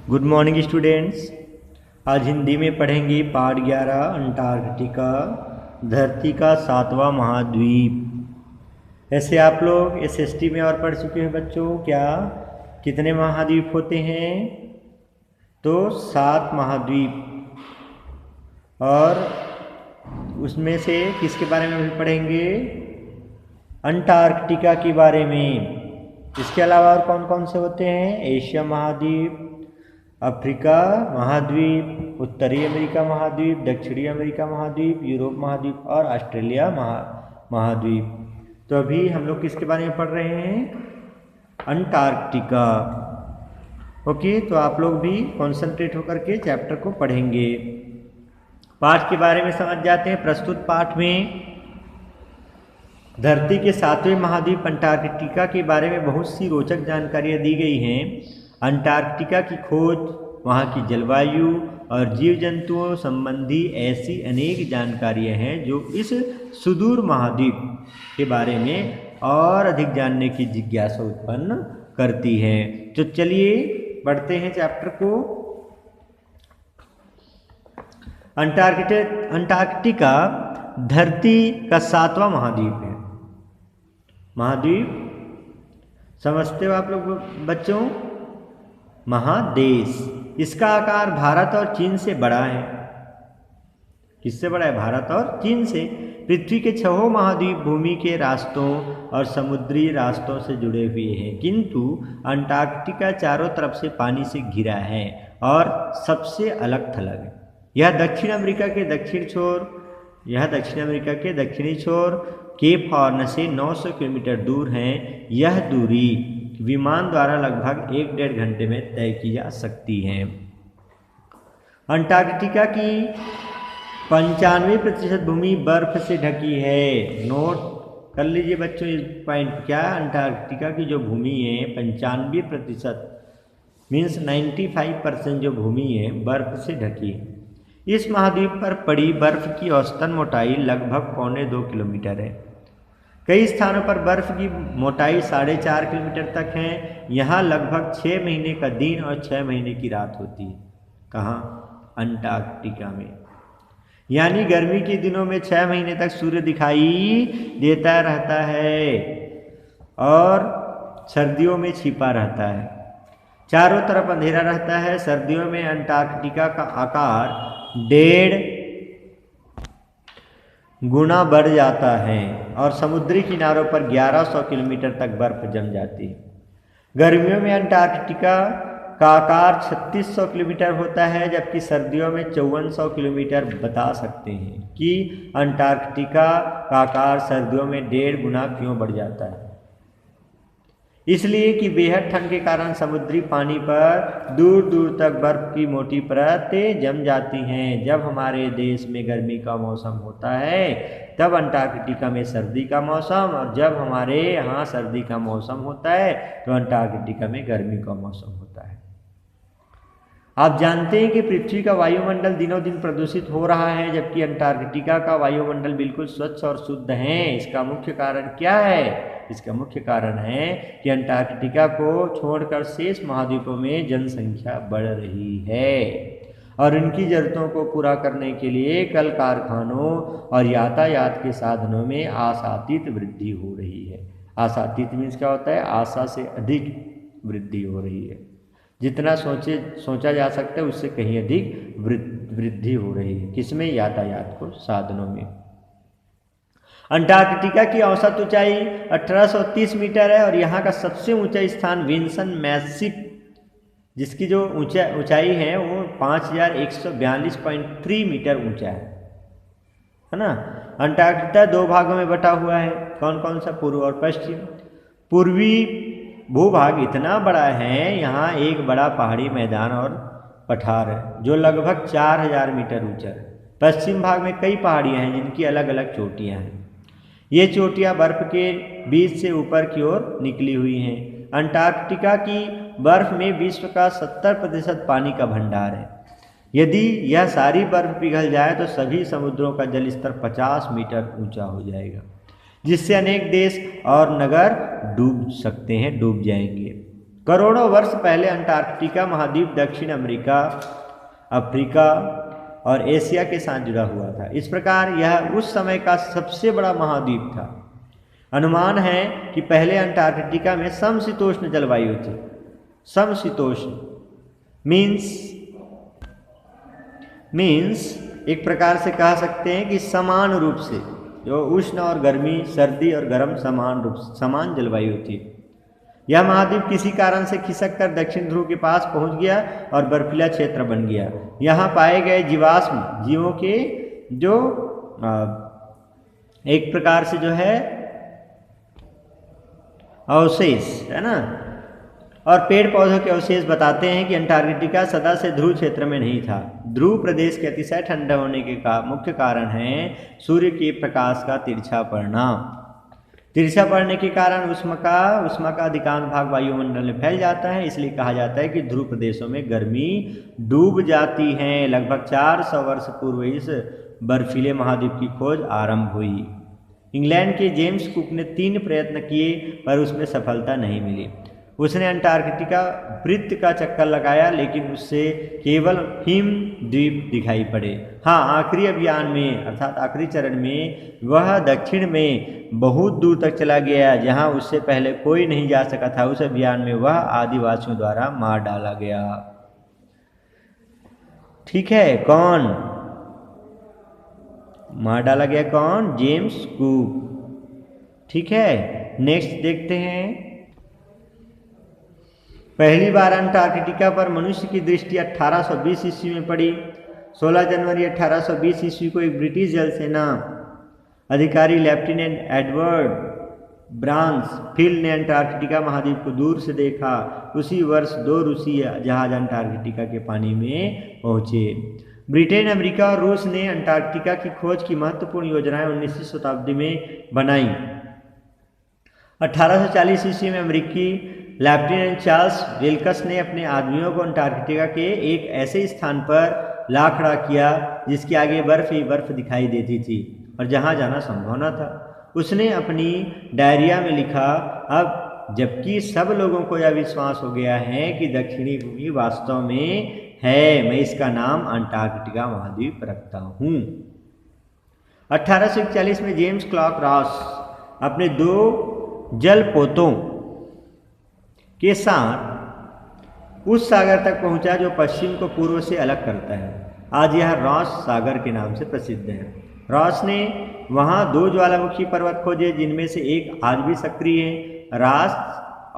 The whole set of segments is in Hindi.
Good morning students. आज हिंदी में पढ़ेंगे पाठ 11 अंटार्कटिका, धरती का 7वां महाद्वीप। ऐसे आप लोग एसएसटी में और पढ़ चुके हैं बच्चों। क्या कितने महाद्वीप होते हैं? तो 7 महाद्वीप। और उसमें से किसके बारे में भी पढ़ेंगे? अंटार्कटिका के बारे में। इसके अलावा और कौन कौन से होते हैं? एशिया महाद्वीप, अफ्रीका महाद्वीप, उत्तरी अमेरिका महाद्वीप, दक्षिणी अमेरिका महाद्वीप, यूरोप महाद्वीप और ऑस्ट्रेलिया महाद्वीप। तो अभी हम लोग किसके बारे में पढ़ रहे हैं? अंटार्कटिका। ओके, तो आप लोग भी कॉन्सेंट्रेट होकर के चैप्टर को पढ़ेंगे। पाठ के बारे में समझ जाते हैं। प्रस्तुत पाठ में धरती के 7वें महाद्वीप अंटार्कटिका के बारे में बहुत सी रोचक जानकारियाँ दी गई हैं। अंटार्कटिका की खोज, वहाँ की जलवायु और जीव जंतुओं संबंधी ऐसी अनेक जानकारियाँ हैं जो इस सुदूर महाद्वीप के बारे में और अधिक जानने की जिज्ञासा उत्पन्न करती है। तो चलिए बढ़ते हैं चैप्टर को। अंटार्कटिका धरती का 7वां महाद्वीप है। महाद्वीप समझते हो आप लोग बच्चों? महादेश। इसका आकार भारत और चीन से बड़ा है। किससे बड़ा है? भारत और चीन से। पृथ्वी के 6 महाद्वीप भूमि के रास्तों और समुद्री रास्तों से जुड़े हुए हैं, किंतु अंटार्कटिका चारों तरफ से पानी से घिरा है और सबसे अलग थलग है। यह दक्षिण अमेरिका के दक्षिणी छोर केप हॉर्न से 900 किलोमीटर दूर है। यह दूरी विमान द्वारा लगभग 1-1.5 घंटे में तय की जा सकती है। अंटार्कटिका की 95% भूमि बर्फ से ढकी है। नोट कर लीजिए बच्चों इस पॉइंट। क्या अंटार्कटिका की जो भूमि है 95% मीन्स 95% जो भूमि है बर्फ से ढकी है। इस महाद्वीप पर पड़ी बर्फ की औसतन मोटाई लगभग 1.25 किलोमीटर है। कई स्थानों पर बर्फ की मोटाई 4.5 किलोमीटर तक है। यहाँ लगभग 6 महीने का दिन और 6 महीने की रात होती है। कहाँ? अंटार्कटिका में। यानी गर्मी के दिनों में 6 महीने तक सूर्य दिखाई देता रहता है और सर्दियों में छिपा रहता है। चारों तरफ अंधेरा रहता है। सर्दियों में अंटार्कटिका का आकार 1.5 गुना बढ़ जाता है और समुद्री किनारों पर 1100 किलोमीटर तक बर्फ जम जाती है। गर्मियों में अंटार्कटिका का आकार 3600 किलोमीटर होता है, जबकि सर्दियों में 5400 किलोमीटर। बता सकते हैं कि अंटार्कटिका का आकार सर्दियों में 1.5 गुना क्यों बढ़ जाता है? इसलिए कि बेहद ठंड के कारण समुद्री पानी पर दूर दूर तक बर्फ की मोटी परतें जम जाती हैं। जब हमारे देश में गर्मी का मौसम होता है तब अंटार्कटिका में सर्दी का मौसम, और जब हमारे यहाँ सर्दी का मौसम होता है तो अंटार्कटिका में गर्मी का मौसम होता है। आप जानते हैं कि पृथ्वी का वायुमंडल दिनों दिन प्रदूषित हो रहा है, जबकि अंटार्कटिका का वायुमंडल बिल्कुल स्वच्छ और शुद्ध है। इसका मुख्य कारण क्या है? इसका मुख्य कारण है कि अंटार्कटिका को छोड़कर शेष महाद्वीपों में जनसंख्या बढ़ रही है और इनकी जरूरतों को पूरा करने के लिए कल कारखानों और यातायात के साधनों में आशातीत वृद्धि हो रही है। आशातीत मीन्स क्या होता है? आशा से अधिक वृद्धि हो रही है। जितना सोचा जा सकता है उससे कहीं अधिक वृद्धि हो रही है। किसमें? यातायात को साधनों में। अंटार्कटिका की औसत ऊंचाई 1830 मीटर है और यहाँ का सबसे ऊंचा स्थान विल्सन मैसिफ, जिसकी जो ऊंचाई है वो 5142.3 मीटर ऊंचा है ना। अंटार्कटिका 2 भागों में बटा हुआ है। कौन कौन सा? पूर्व और पश्चिम। पूर्वी भूभाग इतना बड़ा है, यहाँ एक बड़ा पहाड़ी मैदान और पठार है जो लगभग 4000 मीटर ऊंचा है। पश्चिम भाग में कई पहाड़ियाँ हैं जिनकी अलग अलग चोटियाँ हैं। ये चोटियाँ बर्फ के बीच से ऊपर की ओर निकली हुई हैं। अंटार्कटिका की बर्फ में विश्व का 70% पानी का भंडार है। यदि यह सारी बर्फ पिघल जाए तो सभी समुद्रों का जल स्तर 50 मीटर ऊंचा हो जाएगा, जिससे अनेक देश और नगर डूब जाएंगे। करोड़ों वर्ष पहले अंटार्कटिका महाद्वीप दक्षिण अमेरिका, अफ्रीका और एशिया के साथ जुड़ा हुआ था। इस प्रकार यह उस समय का सबसे बड़ा महाद्वीप था। अनुमान है कि पहले अंटार्कटिका में समशीतोष्ण जलवायु थी। समशीतोष्ण मीन्स एक प्रकार से कह सकते हैं कि समान रूप से, जो उष्ण और गर्मी, सर्दी और गर्म समान जलवायु थी। यह महाद्वीप किसी कारण से खिसक कर दक्षिण ध्रुव के पास पहुंच गया और बर्फीला क्षेत्र बन गया। यहाँ पाए गए जीवाश्म जीवों के जो एक प्रकार से जो है अवशेष है ना, और पेड़ पौधों के अवशेष बताते हैं कि अंटार्कटिका सदा से ध्रुव क्षेत्र में नहीं था। ध्रुव प्रदेश के अतिशय ठंडा होने के मुख्य कारण है सूर्य के प्रकाश का तिरछा पड़ना। तिरछा पड़ने के कारण उष्मा का अधिकांश भाग वायुमंडल में फैल जाता है। इसलिए कहा जाता है कि ध्रुव प्रदेशों में गर्मी डूब जाती है। लगभग 400 वर्ष पूर्व इस बर्फीले महाद्वीप की खोज आरंभ हुई। इंग्लैंड के जेम्स कुक ने 3 प्रयत्न किए पर उसमें सफलता नहीं मिली। उसने अंटार्कटिका वृत्त का चक्कर लगाया, लेकिन उससे केवल हिम द्वीप दिखाई पड़े। हाँ, आखिरी अभियान में अर्थात आखिरी चरण में वह दक्षिण में बहुत दूर तक चला गया, जहां उससे पहले कोई नहीं जा सका था। उस अभियान में वह आदिवासियों द्वारा मार डाला गया। ठीक है, कौन मार डाला गया? कौन? James cook. ठीक है, नेक्स्ट देखते हैं। पहली बार अंटार्कटिका पर मनुष्य की दृष्टि 1820 ईस्वी में पड़ी। 16 जनवरी 1820 ईस्वी को एक ब्रिटिश जल सेना अधिकारी लेफ्टिनेंट एडवर्ड ब्रांसफील्ड ने अंटार्कटिका महाद्वीप को दूर से देखा। उसी वर्ष 2 रूसी जहाज अंटार्कटिका के पानी में पहुंचे। ब्रिटेन, अमेरिका और रूस ने अंटार्कटिका की खोज की महत्वपूर्ण योजनाएं 19वीं शताब्दी में बनाई। 1840 ईस्वी में अमेरिकी लेफ्टिनेंट चार्ल्स विल्कस ने अपने आदमियों को अंटार्कटिका के एक ऐसे स्थान पर ला खड़ा किया जिसके आगे बर्फ ही बर्फ दिखाई देती थी और जहां जाना संभव न था। उसने अपनी डायरिया में लिखा, अब जबकि सब लोगों को यह विश्वास हो गया है कि दक्षिणी भूमि वास्तव में है, मैं इसका नाम अंटार्कटिका महाद्वीप रखता हूँ। 1841 में जेम्स क्लॉक रॉस अपने 2 जलपोतों के साथ उस सागर तक पहुंचा जो पश्चिम को पूर्व से अलग करता है। आज यह रॉस सागर के नाम से प्रसिद्ध है। रॉस ने वहां 2 ज्वालामुखी पर्वत खोजे, जिनमें से एक आज भी सक्रिय है। रॉस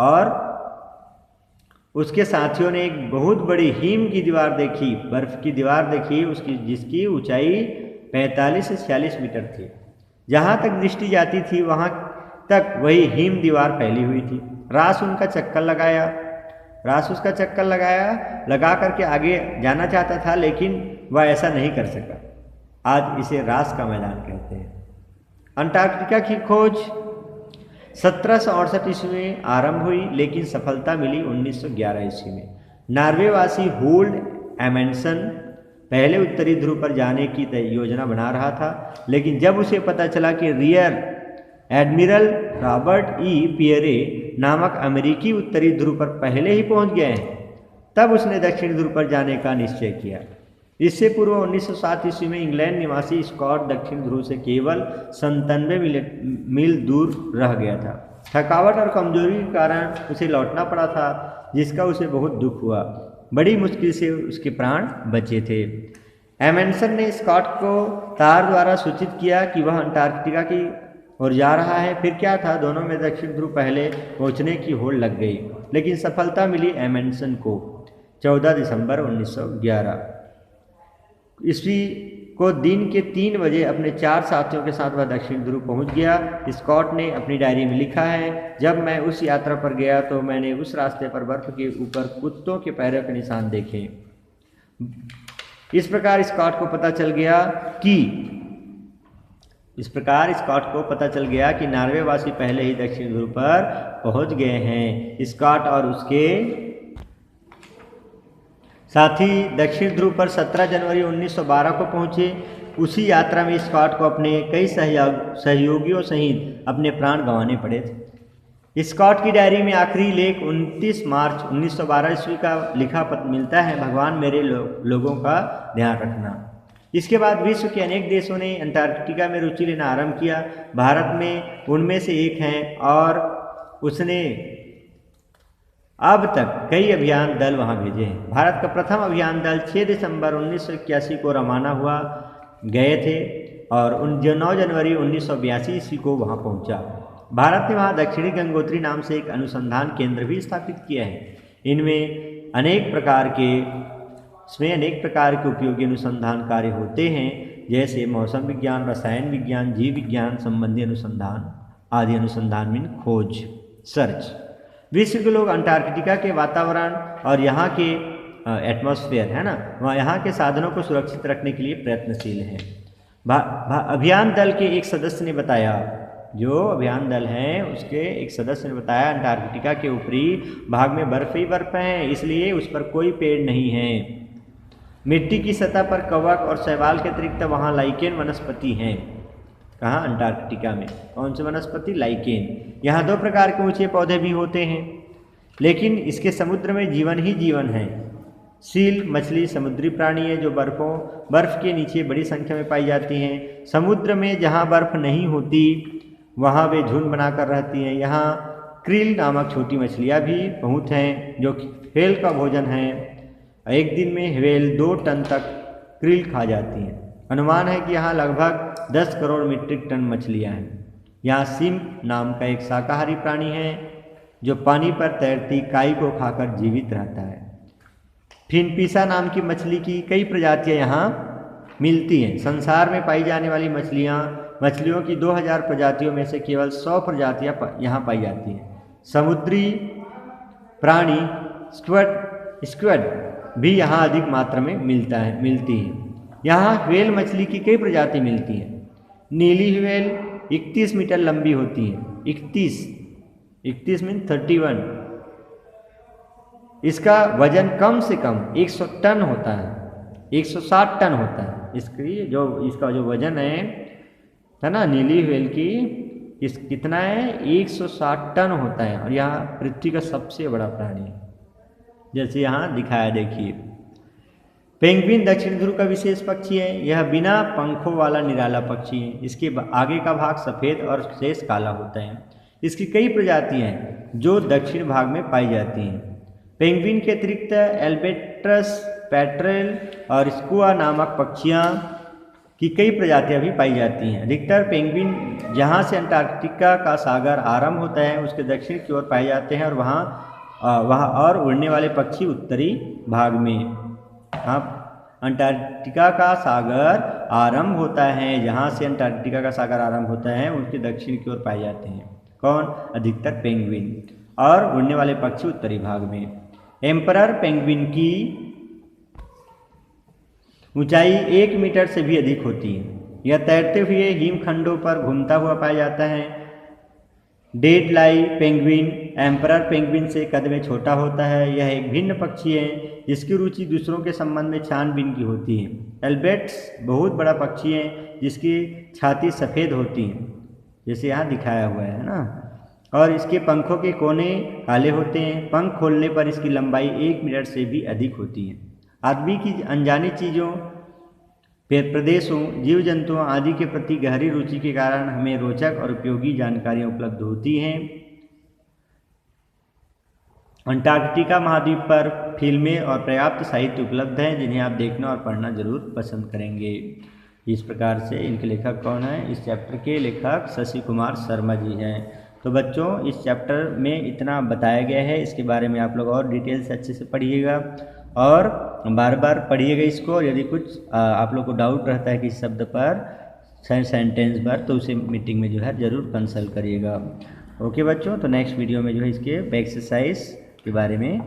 और उसके साथियों ने एक बहुत बड़ी हिम की दीवार देखी, बर्फ की दीवार देखी, जिसकी ऊंचाई 45 से 46 मीटर थी। जहां तक दृष्टि जाती थी वहां तक वही हिम दीवार फैली हुई थी। रॉस उसका चक्कर लगा करके आगे जाना चाहता था, लेकिन वह ऐसा नहीं कर सका। आज इसे रॉस का मैदान कहते हैं। अंटार्कटिका की खोज 1768 ईस्वी में आरंभ हुई, लेकिन सफलता मिली 1911 ईस्वी में। नॉर्वेवासी होल्ड एमेंडसन पहले उत्तरी ध्रुव पर जाने की योजना बना रहा था, लेकिन जब उसे पता चला कि rear admiral Robert E Pierre नामक अमेरिकी उत्तरी ध्रुव पर पहले ही पहुंच गए हैं, तब उसने दक्षिण ध्रुव पर जाने का निश्चय किया। इससे पूर्व 1907 ईस्वी में इंग्लैंड निवासी स्कॉट दक्षिण ध्रुव से केवल 97 मील दूर रह गया था। थकावट और कमजोरी के कारण उसे लौटना पड़ा था, जिसका उसे बहुत दुख हुआ। बड़ी मुश्किल से उसके प्राण बचे थे। एमेंडसन ने स्कॉट को तार द्वारा सूचित किया कि वह अंटार्कटिका की ओर जा रहा है। फिर क्या था, दोनों में दक्षिण ध्रुव पहले पहुंचने की होड़ लग गई, लेकिन सफलता मिली एमेंडसन को 14 दिसंबर 1911 ईस्वी को दिन के 3 बजे अपने 4 साथियों के साथ वह दक्षिण ध्रुव पहुंच गया। स्कॉट ने अपनी डायरी में लिखा है, जब मैं उस यात्रा पर गया तो मैंने उस रास्ते पर बर्फ के ऊपर कुत्तों के पैरों के निशान देखे। इस प्रकार स्कॉट को पता चल गया कि नॉर्वेवासी पहले ही दक्षिण ध्रुव पर पहुंच गए हैं। स्कॉट और उसके साथी दक्षिण ध्रुव पर 17 जनवरी 1912 को पहुंचे। उसी यात्रा में स्कॉट को अपने कई सहयोगियों सहित अपने प्राण गंवाने पड़े थे। स्कॉट की डायरी में आखिरी लेख 29 मार्च 1912 ईस्वी का लिखा पत्र मिलता है, भगवान मेरे लोगों का ध्यान रखना। इसके बाद विश्व के अनेक देशों ने अंटार्कटिका में रुचि लेना आरंभ किया। भारत में उनमें से एक है और उसने अब तक कई अभियान दल वहां भेजे हैं। भारत का प्रथम अभियान दल 6 दिसंबर 1981 को रवाना हुआ गए थे और 9 जनवरी 1982 ईस्वी को वहां पहुंचा। भारत ने वहां दक्षिणी गंगोत्री नाम से एक अनुसंधान केंद्र भी स्थापित किया है। इनमें अनेक प्रकार के उपयोगी अनुसंधान कार्य होते हैं, जैसे मौसम विज्ञान, रसायन विज्ञान, जीव विज्ञान संबंधी अनुसंधान आदि अनुसंधान में खोज सर्च। विश्व के लोग अंटार्कटिका के वातावरण और यहाँ के एटमॉस्फेयर है ना, वहाँ यहाँ के साधनों को सुरक्षित रखने के लिए प्रयत्नशील हैं। अभियान दल के एक सदस्य ने बताया, जो अभियान दल हैं उसके एक सदस्य ने बताया, अंटार्कटिका के ऊपरी भाग में बर्फ ही बर्फ है, इसलिए उस पर कोई पेड़ नहीं है। मिट्टी की सतह पर कवक और शैवाल के अतिरिक्त वहाँ लाइकेन वनस्पति हैं। कहाँ? अंटार्कटिका में। कौन से वनस्पति? लाइकेन। यहाँ 2 प्रकार के ऊंचे पौधे भी होते हैं, लेकिन इसके समुद्र में जीवन ही जीवन है। सील मछली समुद्री प्राणी है जो बर्फ के नीचे बड़ी संख्या में पाई जाती हैं। समुद्र में जहाँ बर्फ नहीं होती वहाँ वे झुंड बनाकर रहती हैं। यहाँ क्रिल नामक छोटी मछलियाँ भी बहुत हैं जो व्हेल का भोजन है। एक दिन में व्हेल 2 टन तक क्रिल खा जाती हैं। अनुमान है कि यहाँ लगभग 10 करोड़ मीट्रिक टन मछलियाँ हैं। यहाँ सिम्प नाम का एक शाकाहारी प्राणी है जो पानी पर तैरती काई को खाकर जीवित रहता है। फिनपीसा नाम की मछली की कई प्रजातियाँ यहाँ मिलती हैं। संसार में पाई जाने वाली मछलियों की 2000 प्रजातियों में से केवल 100 प्रजातियाँ यहाँ पाई जाती हैं। समुद्री प्राणी स्क्विड भी यहाँ अधिक मात्रा में मिलती हैं। यहाँ व्हेल मछली की कई प्रजाति मिलती हैं। नीली व्हेल 31 मीटर लंबी होती है। 31 मीन 31। इसका वजन कम से कम 100 टन होता है, 160 टन होता है। इसका जो वजन है ना नीली व्हेल की कितना है? 160 टन होता है और यह पृथ्वी का सबसे बड़ा प्राणी है, जैसे यहाँ दिखाया देखिए। पेंगुइन दक्षिण ध्रुव का विशेष पक्षी है। यह बिना पंखों वाला निराला पक्षी है। इसके आगे का भाग सफ़ेद और शेष काला होता है। इसकी कई प्रजातियां हैं जो दक्षिण भाग में पाई जाती हैं। पेंगुइन के अतिरिक्त एल्बेट्रस, पैट्रेल और स्कुआ नामक पक्षियां की कई प्रजातियां भी पाई जाती हैं। अधिकतर पेंगुइन जहां से अंटार्कटिका का सागर आरंभ होता है उसके दक्षिण की ओर पाए जाते हैं और वहाँ और उड़ने वाले पक्षी उत्तरी भाग में। अंटार्कटिका का सागर आरंभ होता है, जहाँ से अंटार्कटिका का सागर आरंभ होता है उसके दक्षिण की ओर पाए जाते हैं। कौन? अधिकतर पेंगुइन और उड़ने वाले पक्षी उत्तरी भाग में। एम्परर पेंगुइन की ऊंचाई 1 मीटर से भी अधिक होती है। यह तैरते हुए हिमखंडों पर घूमता हुआ पाया जाता है। डेड लाई पेंगुइन एम्परर पेंगुइन से कद में छोटा होता है। यह एक भिन्न पक्षी है जिसकी रुचि दूसरों के संबंध में छानबीन की होती है। एल्बेट्स बहुत बड़ा पक्षी है जिसकी छाती सफ़ेद होती है, जैसे यहाँ दिखाया हुआ है ना, और इसके पंखों के कोने काले होते हैं। पंख खोलने पर इसकी लंबाई 1 मीटर से भी अधिक होती है। आदमी की अनजानी चीज़ों, प्रदेशों, जीव जंतुओं आदि के प्रति गहरी रुचि के कारण हमें रोचक और उपयोगी जानकारियाँ उपलब्ध होती हैं। अंटार्कटिका महाद्वीप पर फिल्में और पर्याप्त साहित्य उपलब्ध हैं जिन्हें आप देखना और पढ़ना जरूर पसंद करेंगे। इस प्रकार से इनके लेखक कौन हैं? इस चैप्टर के लेखक शशि कुमार शर्मा जी हैं। तो बच्चों इस चैप्टर में इतना बताया गया है, इसके बारे में आप लोग और डिटेल से अच्छे से पढ़िएगा और बार बार पढ़िएगा इसको। यदि कुछ आप लोग को डाउट रहता है किसी शब्द पर, सेंटेंस पर, तो उसे मीटिंग में जो है ज़रूर कंसल्ट करिएगा। ओके बच्चों, तो नेक्स्ट वीडियो में जो है इसके बैक एक्सरसाइज के बारे में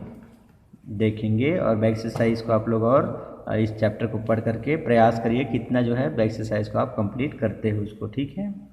देखेंगे और बैक एक्सरसाइज को आप लोग और इस चैप्टर को पढ़ करके प्रयास करिए कितना जो है बैक एक्सरसाइज को आप कंप्लीट करते हो उसको। ठीक है।